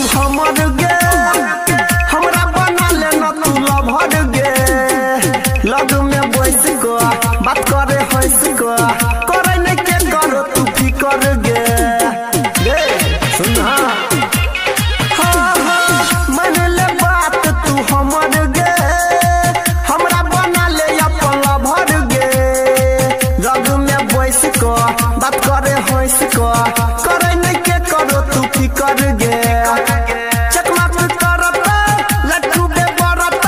तू हमर गे हमरा बना लेना तू लभर गे लग में बैस को बात करे हंस को करे नहीं के करो तू फिकर गे सुन हाँ मन ले बात तू हमर गे हमरा बना ले अपन लभर गे लग में बैस को बात करे हंस को करे नहीं के करो तू फिकर गे चकमाक करत लट्टू बे बरत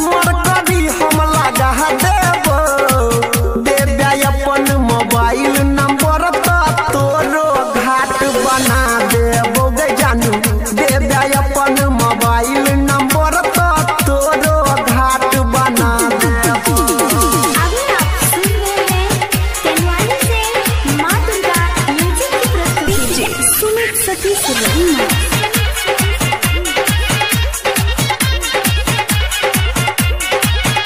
मोर करी हम लगा देबो देबे अपन मोबाइल नंबर तोरो घाट बना देबो गे जानू देबे अपन मोबाइल नंबर तोरो घाट बना देबो। अभी आप सुन रहे हैं कल्याणी से माँ दुर्गा म्यूजिक की प्रस्तुति सुमित सतीश रहीमा।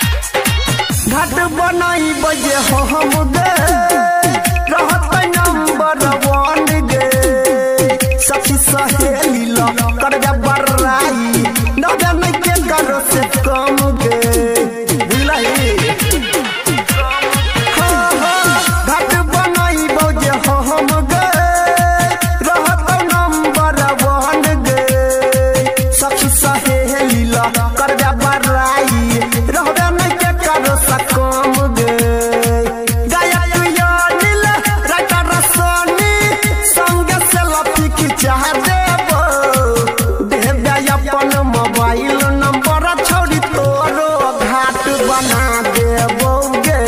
घाट बनाई बजे हो हम गे रहत नंबर 1 गे सखी सहेली लो कर बर्राई नगा नहीं के करो से कम गे बुझलही घाट बनाई बजे हो हम गे रहत नंबर 1 गे सखी सहेली लो कर बर्राई रहबे नहीं के करो से कम गे गायक यानिल राइटर सोनी संग से लपी खिंचा देबो देबे अपन मोबाइल नंबर छोड़ी तोरो घाट बना देबो गे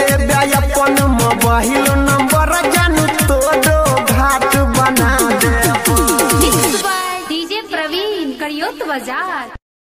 देबे अपन मोबाइल नंबर जानू तोरो घाट बना देबो। डीजे प्रवीण करियोत बाजार।